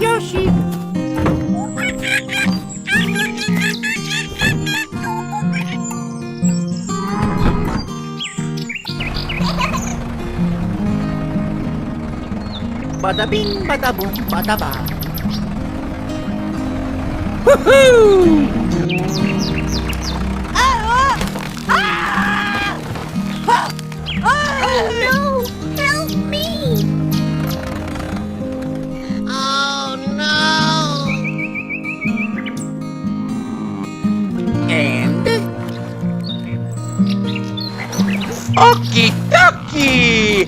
Yoshi! Bada bing, bada boom, bada bang. Woohoo! Oh no! Help me! Oh no! And Okie dokie!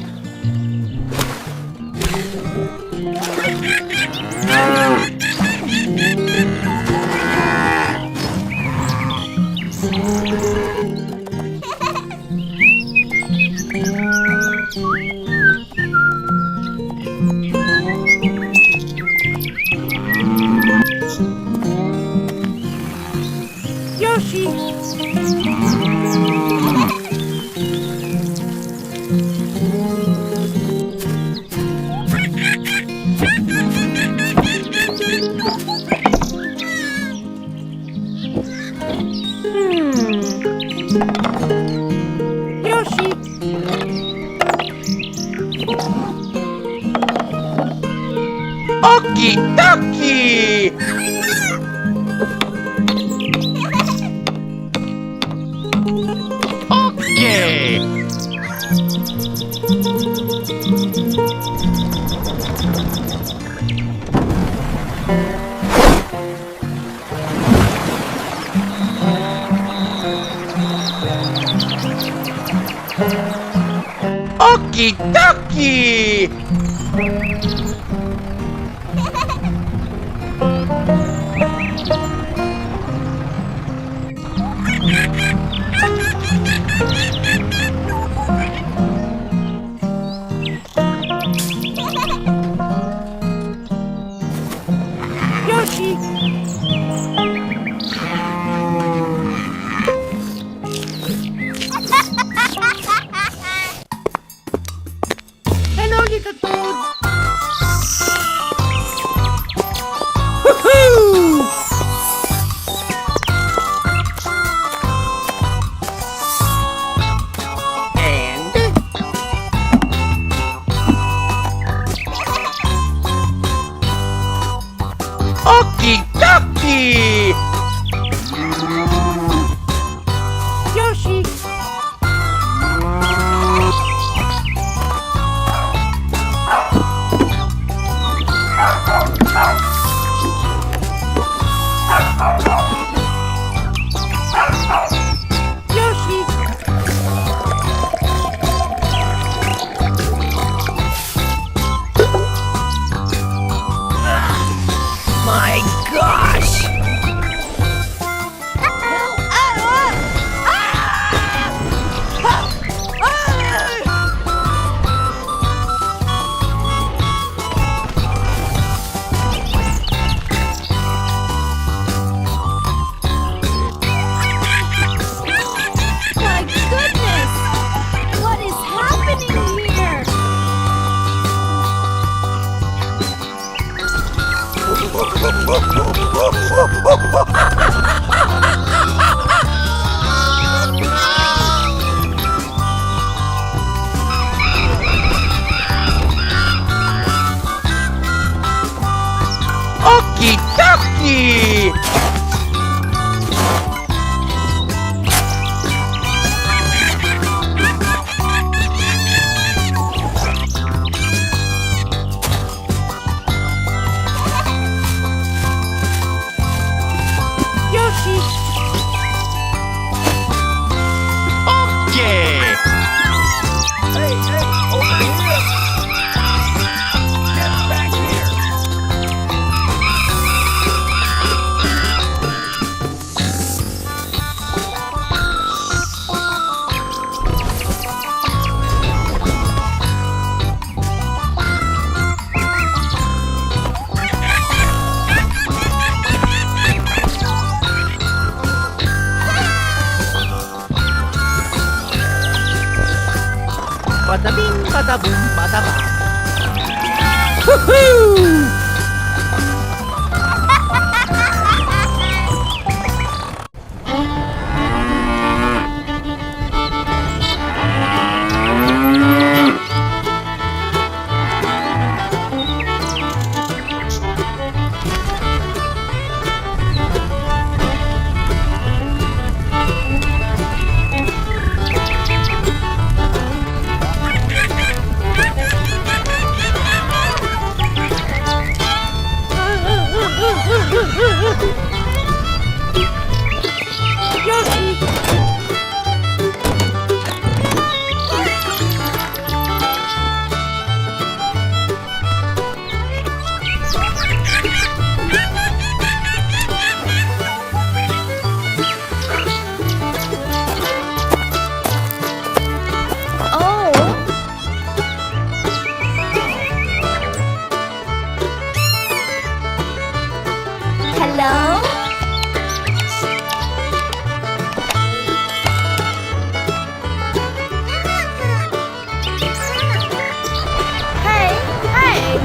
Yoshi! Yoshi! Okie dokie! Okay! Okie dokie! Yoshi! Hello, little toad! Bada bing, bada boom, bada bang. Woohoo! Yoshi! Oh. Hello? Hey, hey.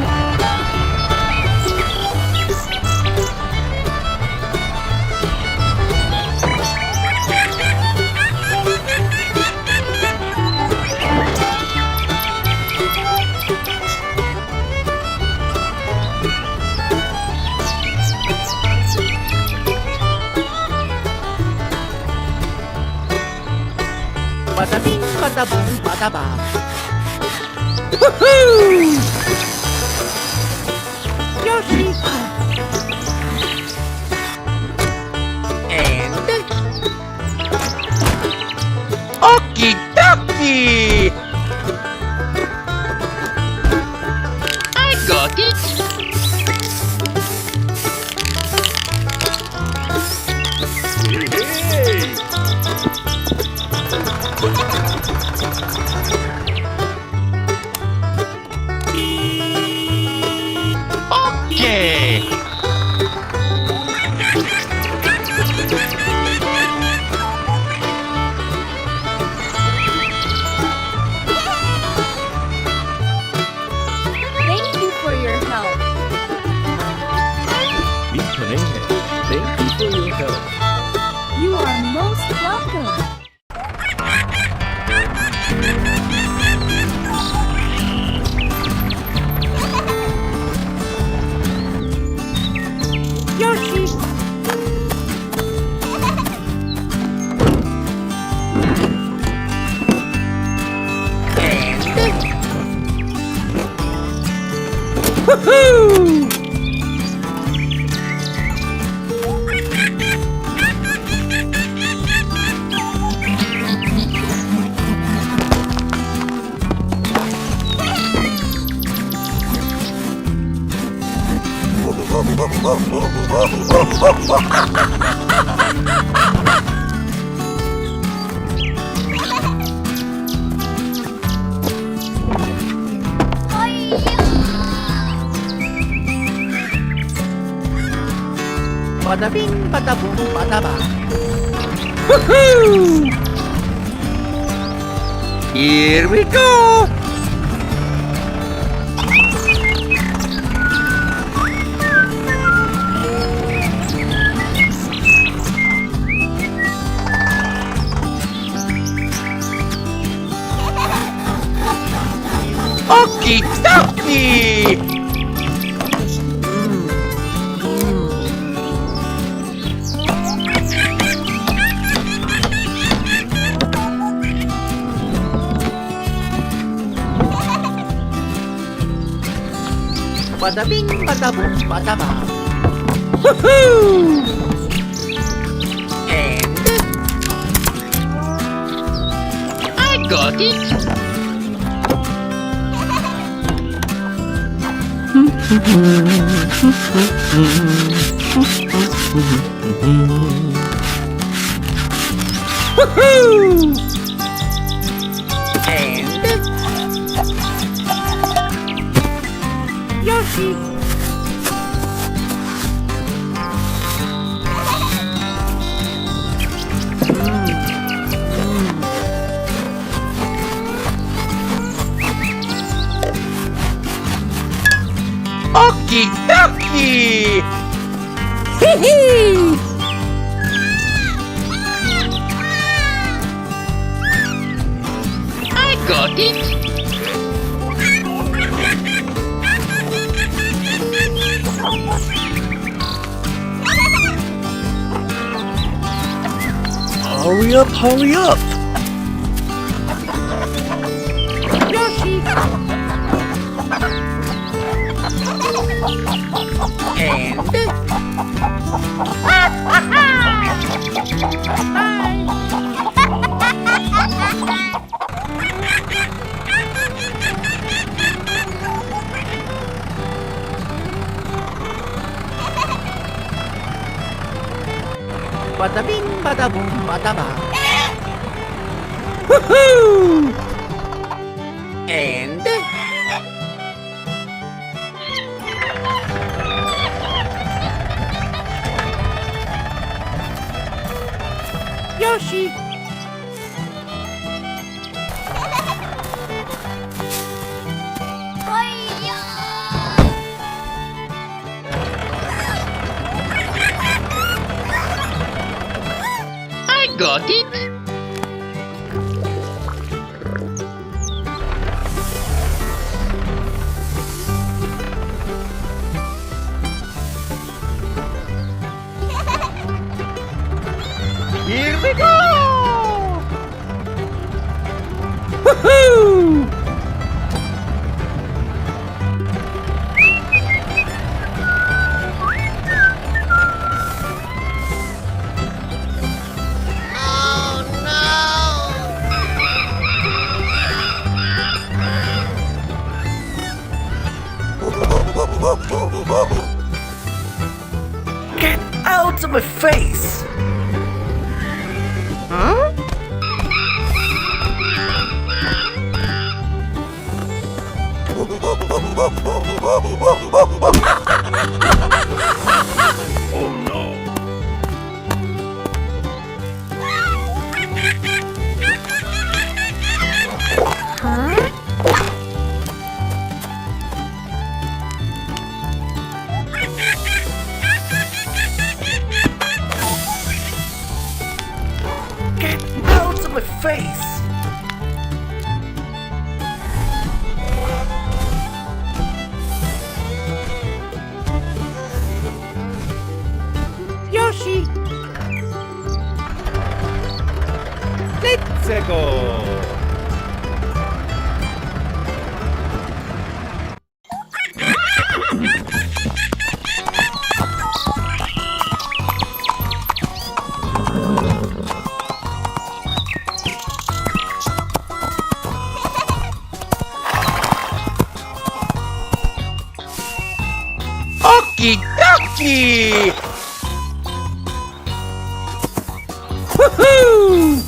Bada bing, bada boom, bada bang. Woohoo! Yoshi! And Okie dokie! I got it! Okay! Thank you for your help. Thank you for your help. You are most welcome. Yoshi! Woohoo! Bada bing, bada boom, bada bang. Woohoo! Here we go! Okie dokie! Bada bing, bada boom, bada bang. Woohoo! And I got it! Woohoo! And Yoshi! Donkey! I got it! Hurry up, hurry up! Yoshi! And Bada bing, bada boom, bada bang. and Yoshi! I got it! Here we go! Woohoo! Get out of my face! Huh? Oh no! Get out of my face! Yoshi! Let's go! Okie dokie! Woohoo!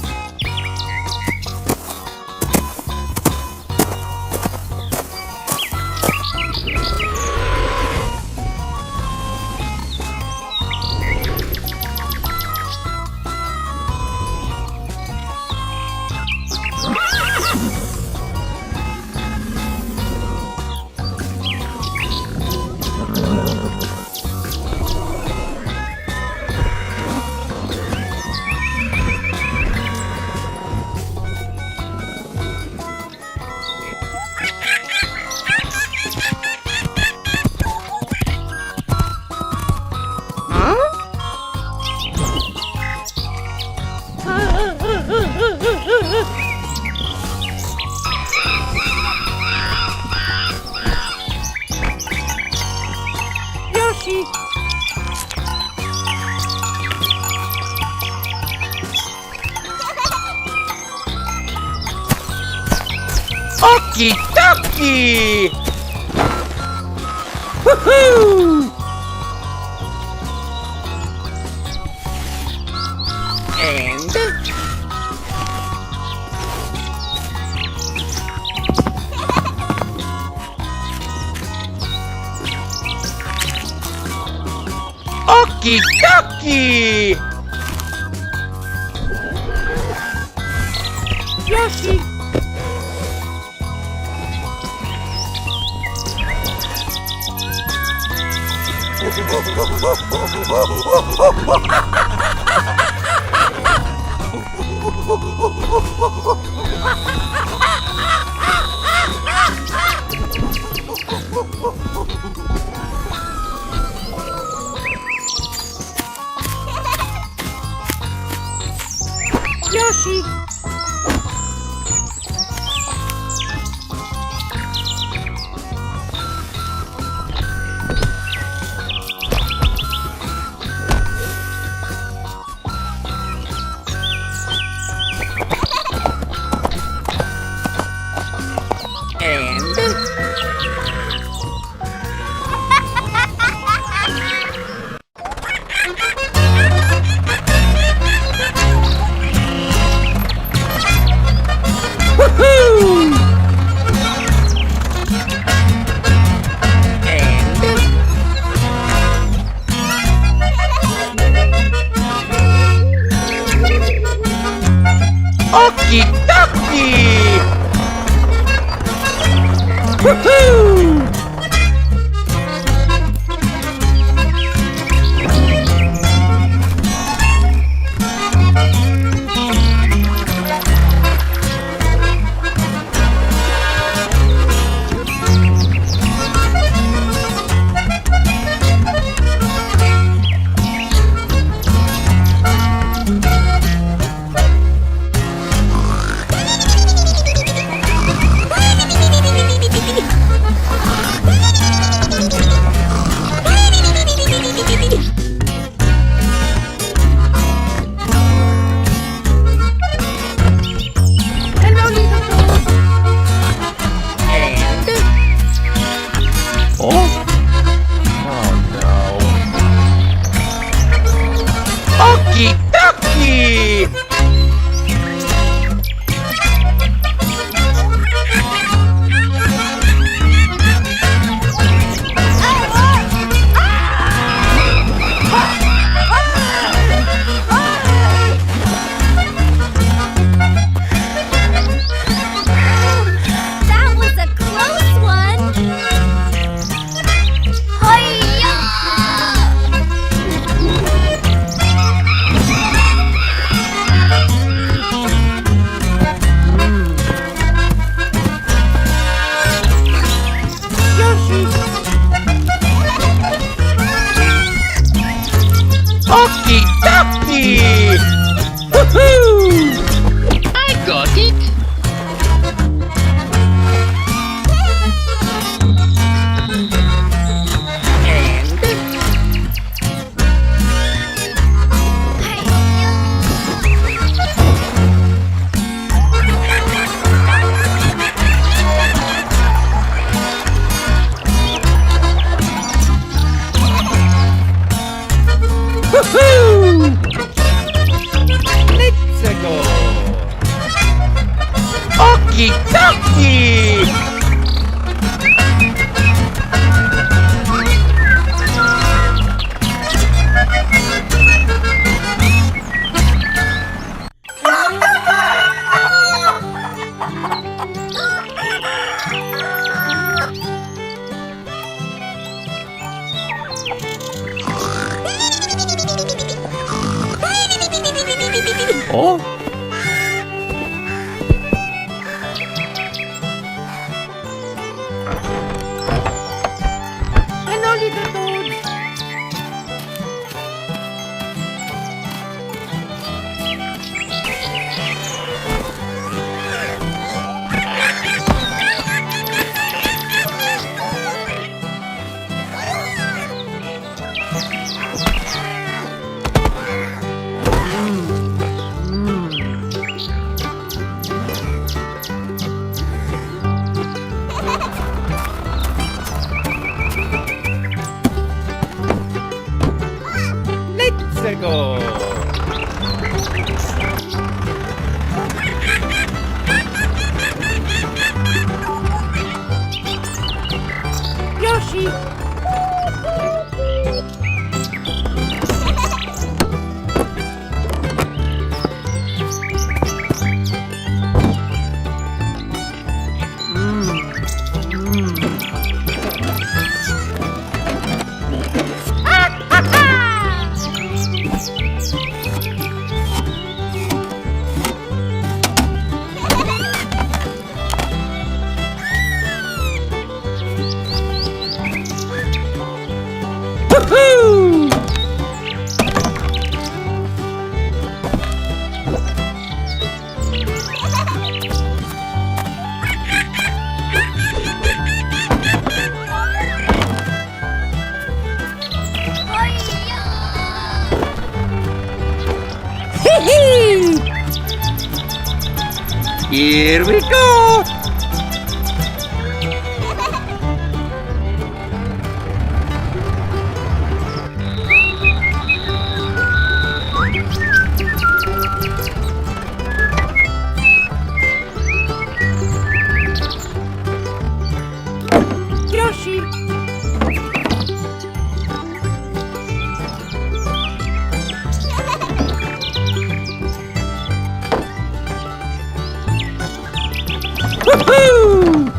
Yoshi! Okie dokie! Woohoo! And okie dokie! Yoshi! Yoshi! Okie dokie! Woohoo! Hello, little toad! Oh? Oh no. Okie dokie! That was a close one! Hi-ya! Yoshi! Okie dokie! Woohoo! I got it. Woohoo! Let's go! Okie dokie! Oh? Hello, little toad! Let's go! Yoshi! Woohoo! Hee-hee! Here we go! Yoshi! Woohoo!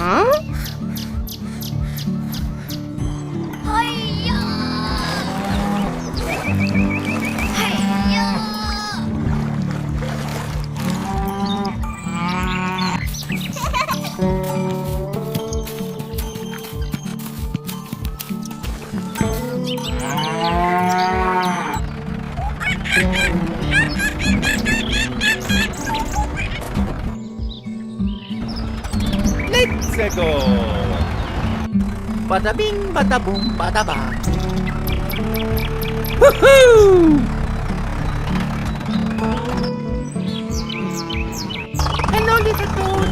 Huh? Let's go! Bada bing, bada boom, bada bang. Woohoo! Hello, little toad!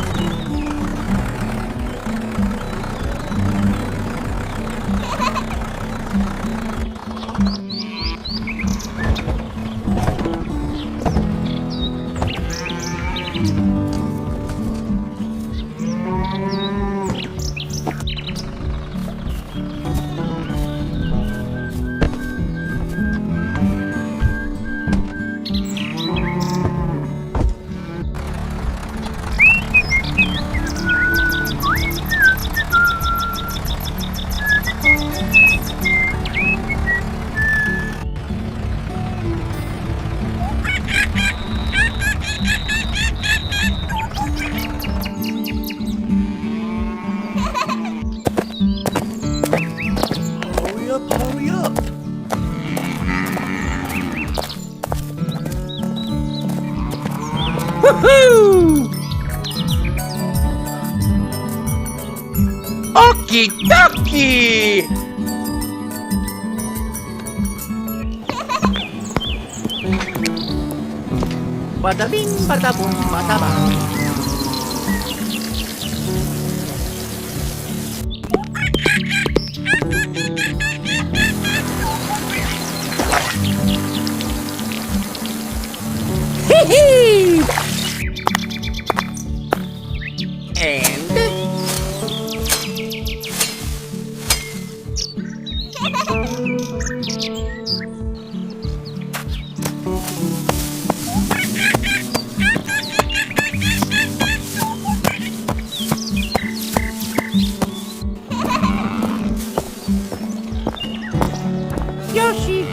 Hurry up, hurry up. Woohoo! Okie dokie! Bada bing, bada boom, bada bang. Hee-hee! And Yoshi!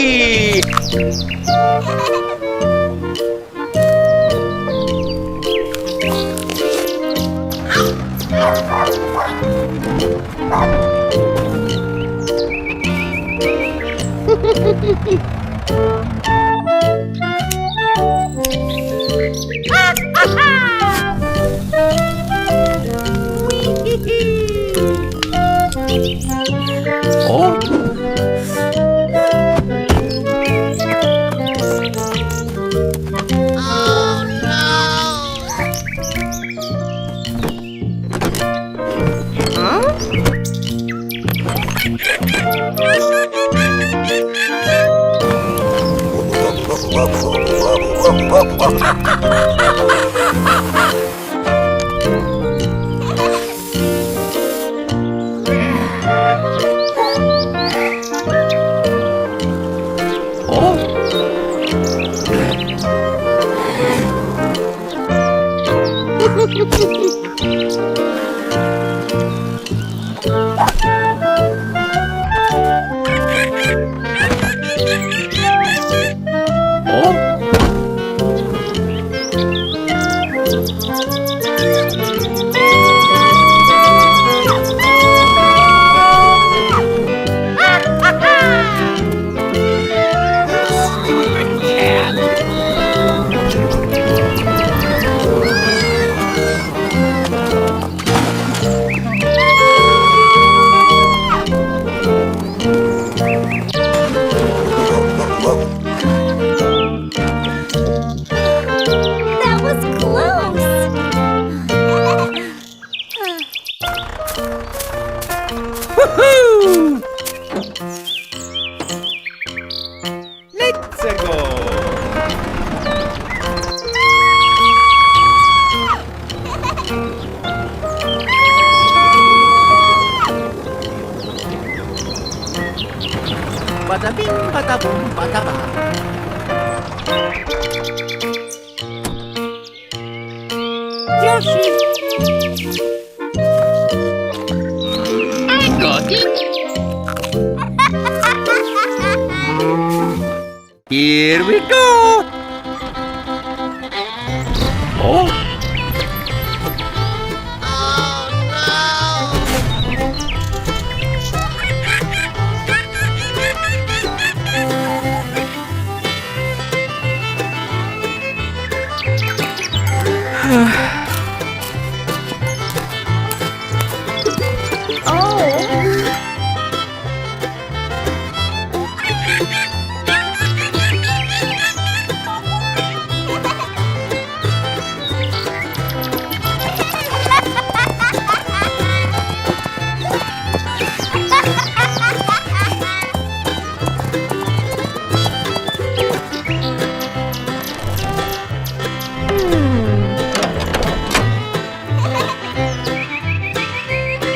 Ducky! Oh, That was close. Woohoo! Let's go! bada bing, bada boom, bada ba. Yoshi. Here we go! Oh,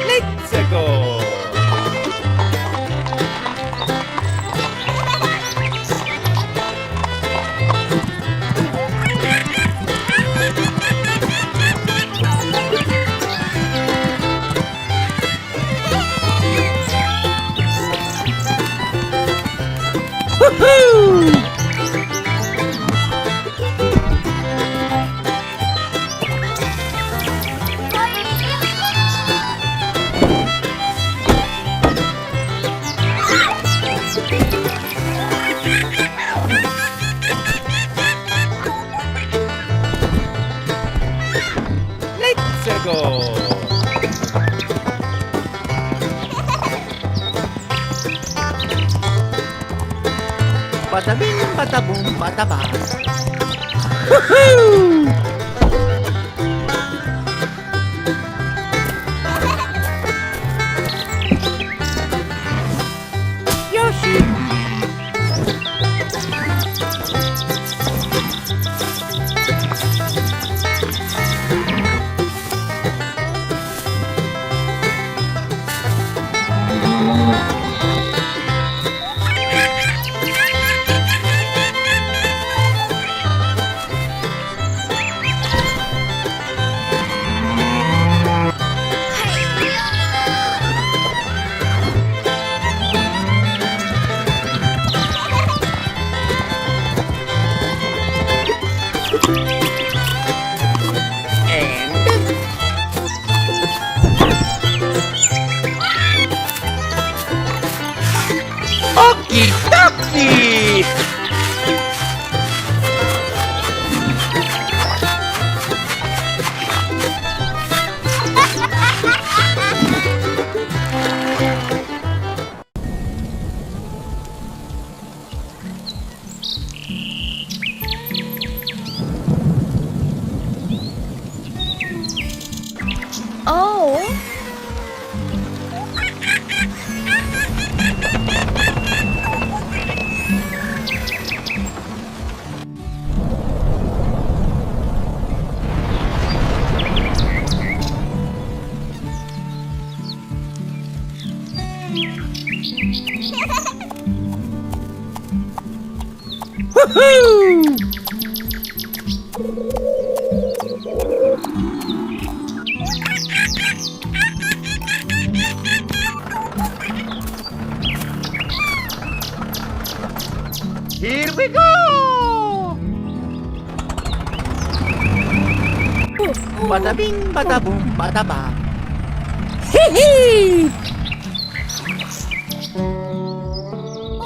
Let's go! Woohoo! Let's go! bada bing, bada boom, bada ba. Woohoo! Yoshi. Woohoo! Here we go! Bada bing, bada boom, bada ba. Hee-hee!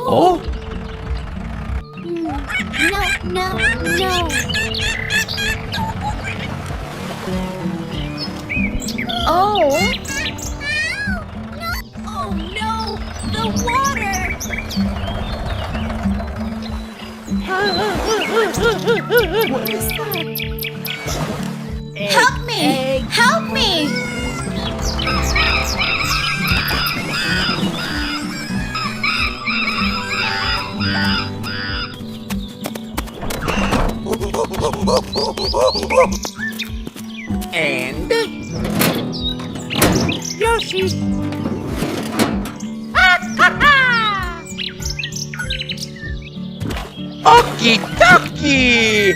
Oh? No, no, no. Oh. Oh no, the water. What is that? Help me! Help me! And Yoshi! Okie dokie!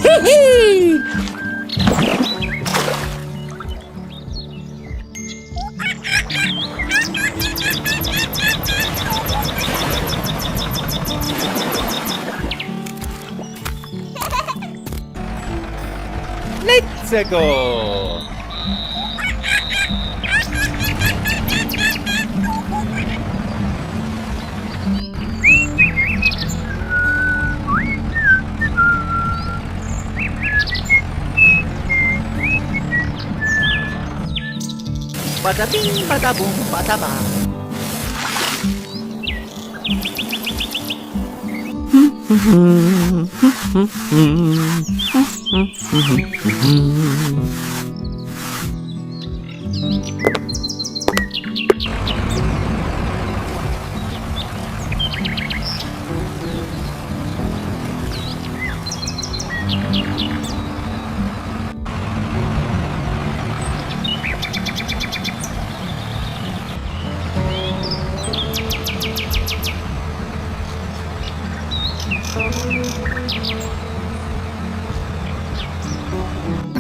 Hee-hee! Let's go! bada bing, bada boom, bada ba.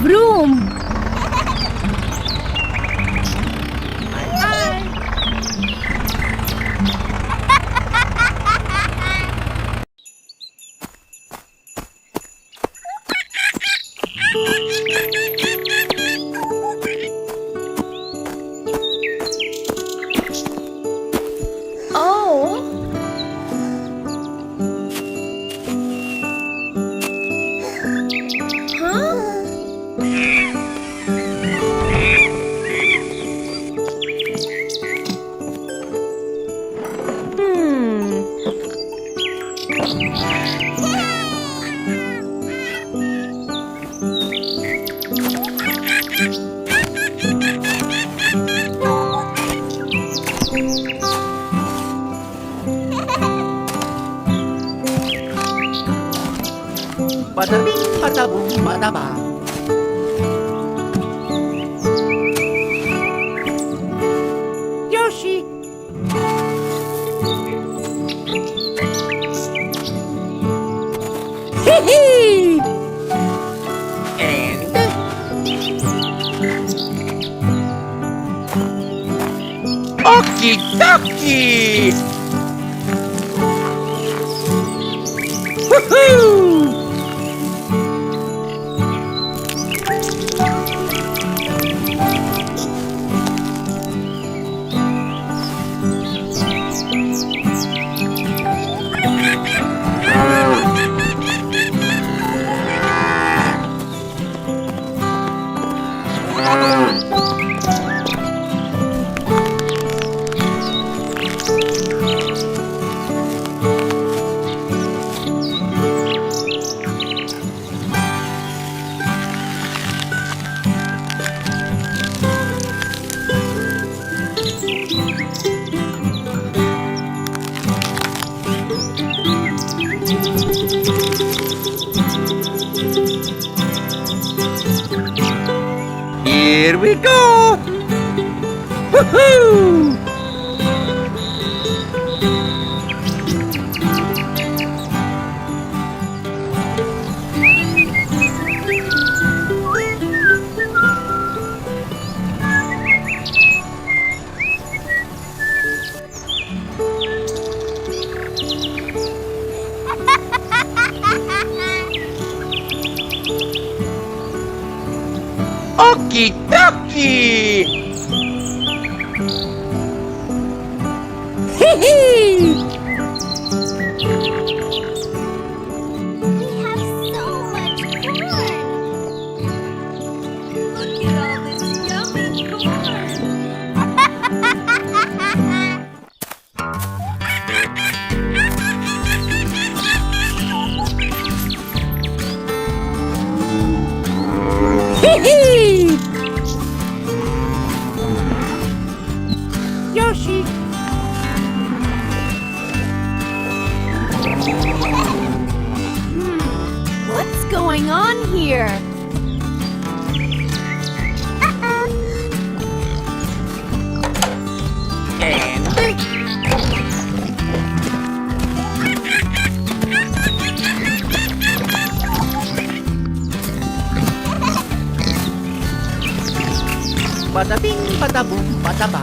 Vroom! Oh. Huh? Bada bing, bada boom, bada ba. Yoshi! Hee-hee! And Okie dokie! Woohoo! Here we go! Woohoo! Okie dokie! Hee hee! We have so much corn. Look at all this yummy corn. Hee hee! Yoshi! What's going on here? Bada bing, bada boom, bada ba.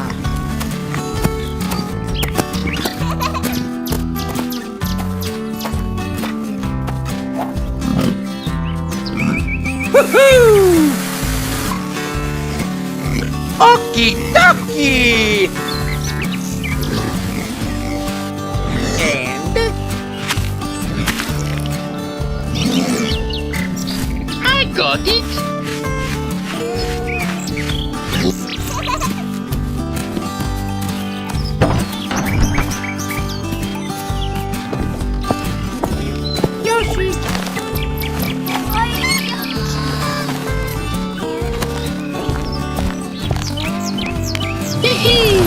Woohoo! Okie dokie! I got it! Yoshi! Hee hee!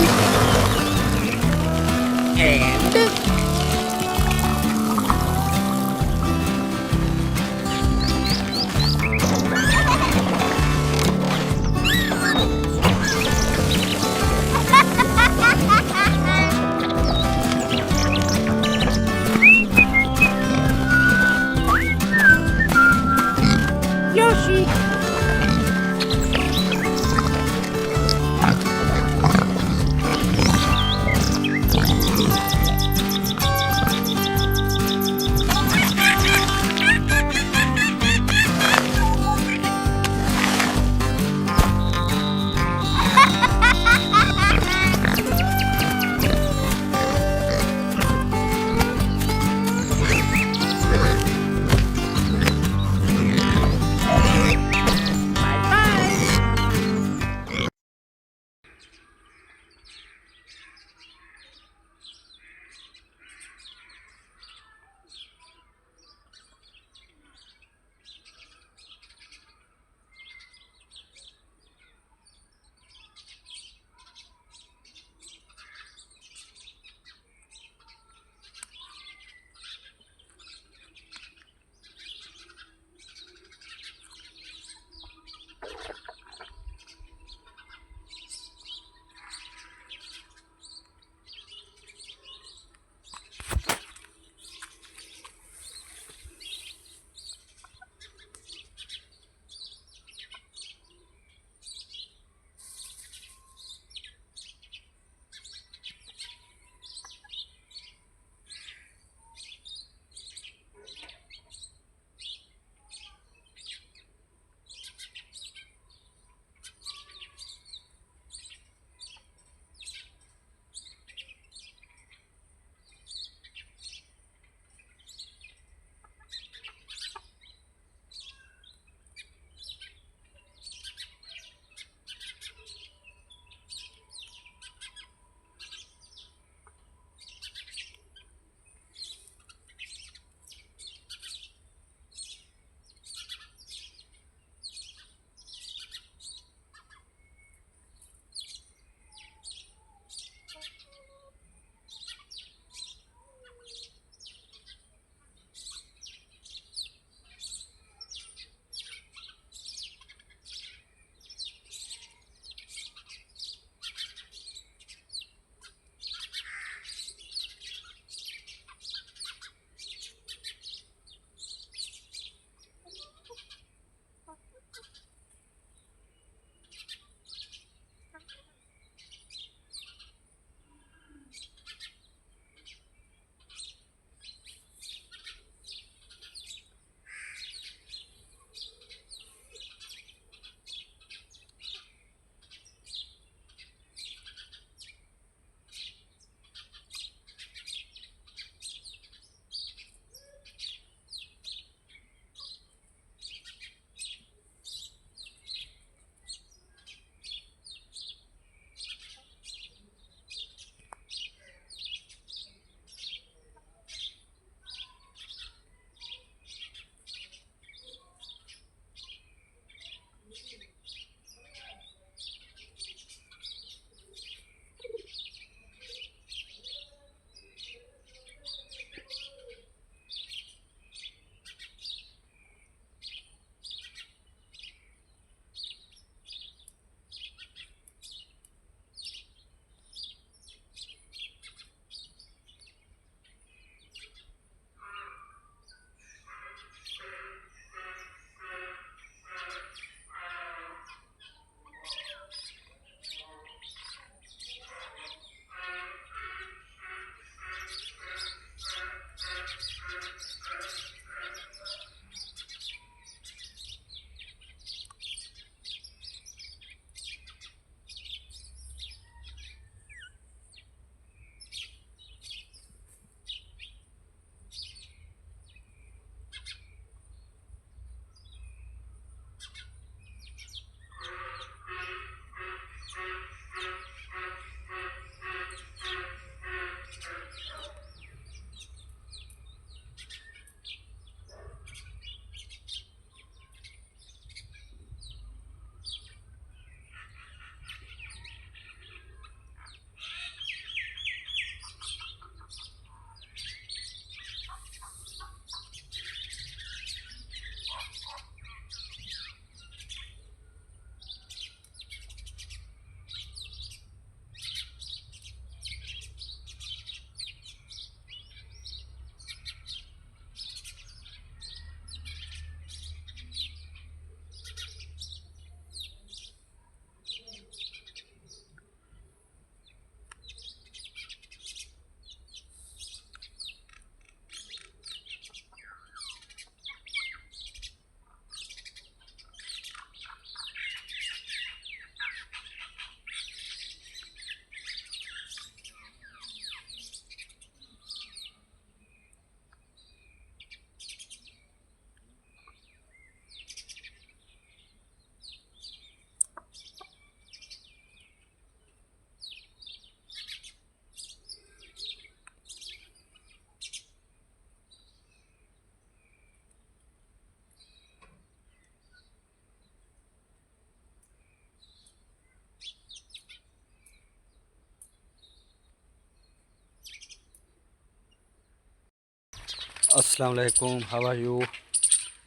अस्सलाम वालेकुम, how are you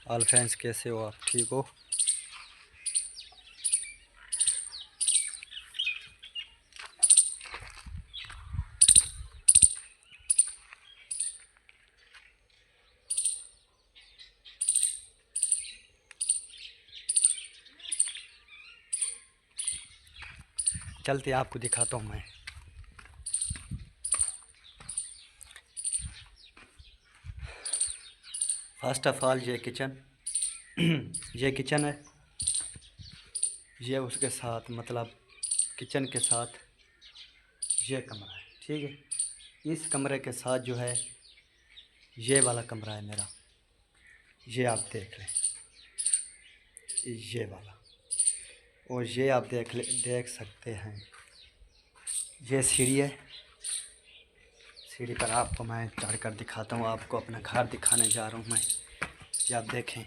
all friends, कैसे हो आप? ठीक हो? चलते आपको दिखाता हूँ मैं। फर्स्ट ऑफ ऑल ये किचन ये किचन है। ये उसके साथ मतलब किचन के साथ ये कमरा है, ठीक है। इस कमरे के साथ जो है ये वाला कमरा है मेरा, ये आप देख लें, ये वाला। और ये आप देख सकते हैं, ये सीढ़ी है। सीढ़ी पर आपको मैं चढ़ कर दिखाता हूँ, आपको अपना घर दिखाने जा रहा हूँ मैं। ये आप देखें,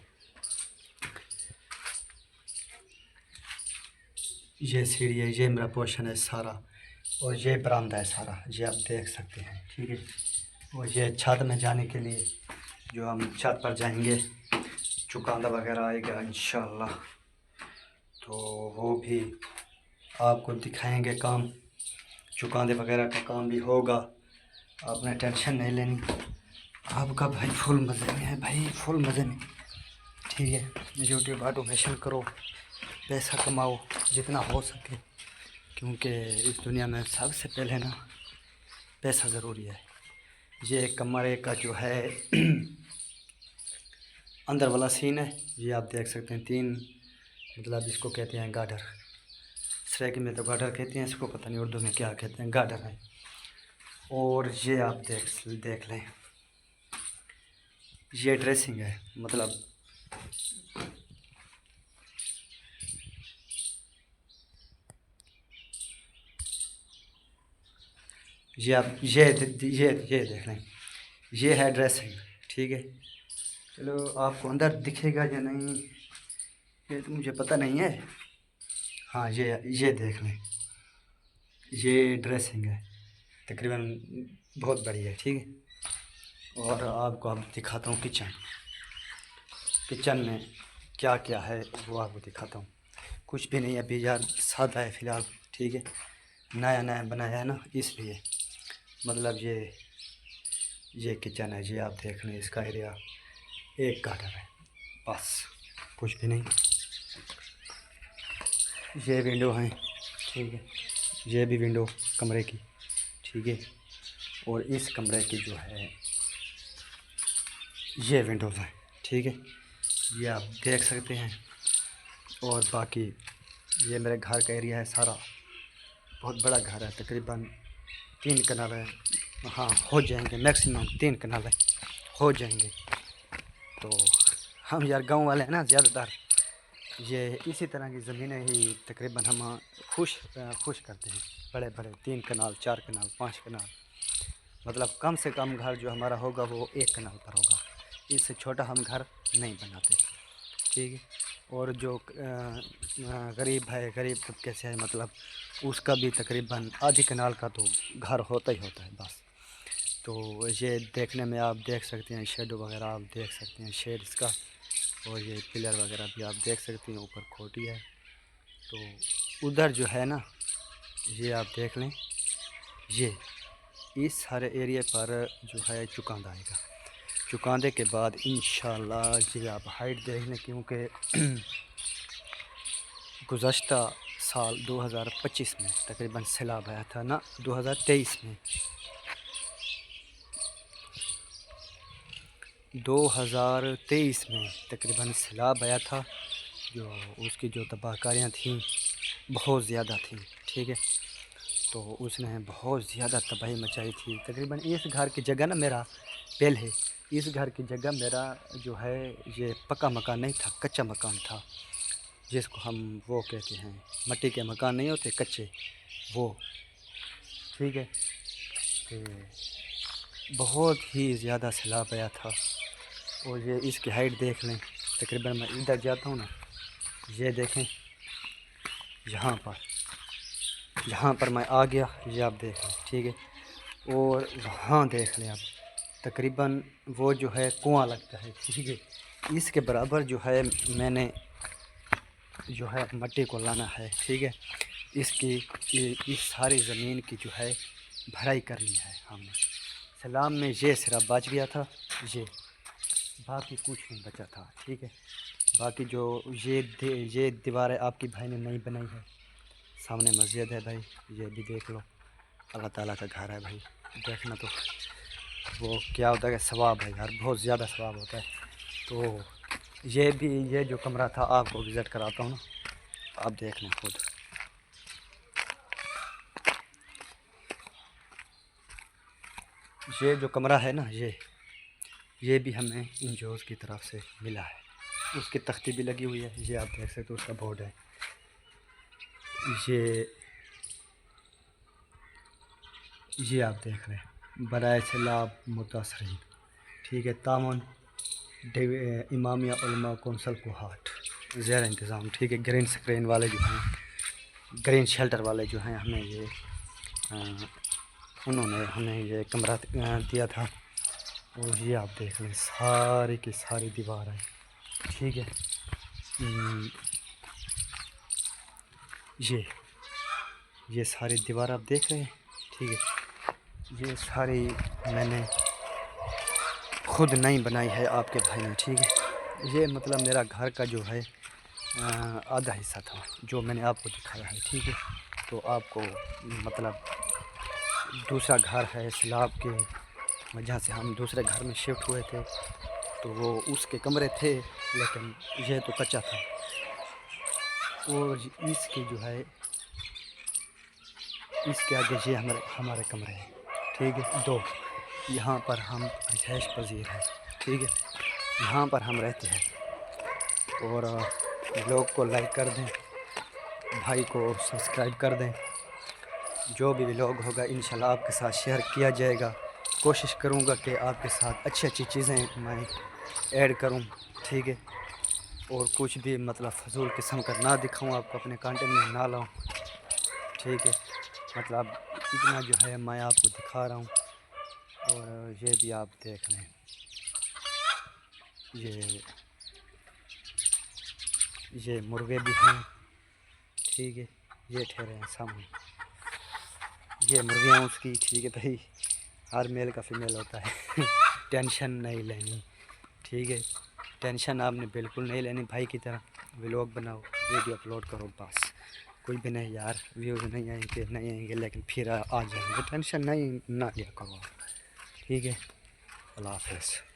ये सीढ़ी है, ये मेरा पोर्शन है सारा, और ये बरामदा है सारा, ये आप देख सकते हैं, ठीक है। और ये छत में जाने के लिए जो हम छत पर जाएंगे, चुकांदा वगैरह आएगा इंशाल्लाह, तो वो भी आपको दिखाएंगे काम। चुकांदे वगैरह का काम भी होगा, आपने टेंशन नहीं लेनी। आपका भाई फुल मज़े में है, भाई फुल मज़े में, ठीक है। यूट्यूब ऑटोमेशन करो, पैसा कमाओ जितना हो सके, क्योंकि इस दुनिया में सबसे पहले ना पैसा ज़रूरी है। ये कमरे का जो है अंदर वाला सीन है, ये आप देख सकते हैं। 3 मतलब इसको कहते हैं गार्डर, सराइकी में तो गार्डर कहते हैं इसको, पता नहीं उर्दू में क्या कहते हैं, गार्डर है। और ये आप देख लें, ये ड्रेसिंग है, मतलब ये आप ये देख लें, ये है ड्रेसिंग, ठीक है। चलो आपको अंदर दिखेगा या नहीं ये तो मुझे पता नहीं है। हाँ ये देख लें, ये ड्रेसिंग है, तकरीबन बहुत बड़ी है, ठीक है। और आपको अब दिखाता हूँ किचन। किचन में क्या क्या है वो आपको दिखाता हूँ। कुछ भी नहीं है अभी यार, सादा है फ़िलहाल, ठीक है। नया नया बनाया है ना, इसलिए मतलब ये किचन है, ये आप देख लें। इसका एरिया एक गार्डन है, बस कुछ भी नहीं। ये विंडो है, ठीक है, ये भी विंडो कमरे की, ठीक है। और इस कमरे की जो है ये विंडोज़ हैं, ठीक है, ये आप देख सकते हैं। और बाकी ये मेरे घर का एरिया है सारा, बहुत बड़ा घर है, तकरीबन 3 कनाल है। हाँ हो जाएंगे, मैक्सिमम 3 कनाल है, हो जाएंगे। तो हम यार गांव वाले हैं ना, ज़्यादातर ये इसी तरह की ज़मीनें ही तकरीबन हम खुश करते हैं। बड़े बड़े 3 कनाल, 4 कनाल, 5 कनाल, मतलब कम से कम घर जो हमारा होगा वो 1 कनाल पर होगा, इससे छोटा हम घर नहीं बनाते, ठीक है। और जो गरीब है, गरीब तबके से है, मतलब उसका भी तकरीबन आधी कनाल का तो घर होता ही होता है बस। तो ये देखने में आप देख सकते हैं, शेडो वगैरह आप देख सकते हैं, शेड इसका। और ये पिलर वगैरह भी आप देख सकते हैं, ऊपर खोटी है। तो उधर जो है ना, ये आप देख लें, ये इस सारे एरिया पर जो है चुकांदा आएगा। चुकांदे के बाद इंशाल्लाह ये आप हाइट देख लें, क्योंकि गुज़श्ता साल 2025 में तकरीबन सैलाब आया था ना, 2023 में, 2023 में तकरीबन सैलाब आया था। जो उसकी जो तबाहकारियाँ थीं बहुत ज़्यादा थी, ठीक है। तो उसने बहुत ज़्यादा तबाही मचाई थी। तकरीबन इस घर की जगह ना मेरा पहले, इस घर की जगह मेरा जो है ये पक्का मकान नहीं था, कच्चा मकान था, जिसको हम वो कहते हैं मट्टी के मकान नहीं होते कच्चे, वो, ठीक है। तो बहुत ही ज़्यादा सैलाब आया था। और ये इसकी हाइट देख लें, तकरीबन मैं इधर जाता हूँ ना, ये देखें, यहाँ पर मैं आ गया, ये आप देख लें, ठीक है। और वहाँ देख लें आप, तकरीबन वो जो है कुआं लगता है, ठीक है। इसके बराबर जो है मैंने जो है मट्टी को लाना है, ठीक है। इसकी इस सारी ज़मीन की जो है भराई करनी है हमने। सलाम में ये सिर्फ बच गया था, ये बाकी कुछ नहीं बचा था, ठीक है। बाकी जो ये दीवारें आपकी भाई ने नहीं बनाई है। सामने मस्जिद है भाई, ये भी देख लो, अल्लाह ताला का घर है भाई। देखना तो वो क्या होता है, सवाब है यार, बहुत ज़्यादा सवाब होता है। तो ये भी, ये जो कमरा था आपको विज़िट कराता हूँ ना, आप देख लें खुद। ये जो कमरा है ना, ये भी हमें इंजोज़ की तरफ से मिला है। उसकी तख्ती भी लगी हुई है, ये आप देख सकते हो, उसका बोर्ड है। ये आप देख रहे हैं, बराए से लाभ मुतासरीन, ठीक है। तामन इमामिया उलमा कौंसल को हाट ज़ेर इंतज़ाम, ठीक है। ग्रीन स्क्रीन वाले जो हैं, ग्रीन शेल्टर वाले जो हैं, हमें ये उन्होंने हमें ये कमरा दिया था। और ये आप देख लें, सारी की सारी दीवार है, ठीक है। ये सारी दीवार आप देख रहे हैं, ठीक है। ये सारी मैंने खुद नहीं बनाई है, आपके भाई ने, ठीक है। ये मतलब मेरा घर का जो है आधा हिस्सा था जो मैंने आपको दिखाया है, ठीक है। तो आपको मतलब दूसरा घर है सैलाब के वजह से हम दूसरे घर में शिफ्ट हुए थे, तो वो उसके कमरे थे, लेकिन ये तो कच्चा था। और इसके जो है, इसके आगे ये हमारे कमरे हैं, ठीक है। दो यहाँ पर हम रिहाइश पजीर हैं, ठीक है। यहाँ पर हम रहते हैं। और ब्लॉग को लाइक कर दें, भाई को सब्सक्राइब कर दें। जो भी व्लॉग होगा इंशाल्लाह आपके साथ शेयर किया जाएगा। कोशिश करूँगा कि आपके साथ अच्छी अच्छी चीज़ें मैं ऐड करूँ, ठीक है। और कुछ भी मतलब फजूल किस्म का ना दिखाऊँ, आपको अपने कंटेंट में ना लाऊँ, ठीक है। मतलब इतना जो है मैं आपको दिखा रहा हूँ। और ये भी आप देख लें, ये मुर्गे भी हैं, ठीक है। ये ठहरे हैं सामने, ये मुर्गियाँ उसकी, ठीक है भाई। हर मेल का फीमेल होता है टेंशन नहीं लेनी, ठीक है। टेंशन आपने बिल्कुल नहीं लेनी, भाई की तरह व्लॉग बनाओ, वीडियो अपलोड करो, बस। कोई भी नहीं यार, व्यूज़ नहीं आएंगे लेकिन फिर आ जाएंगे, टेंशन नहीं ना लिया करो, ठीक है। अल्लाह हाफ़िज़।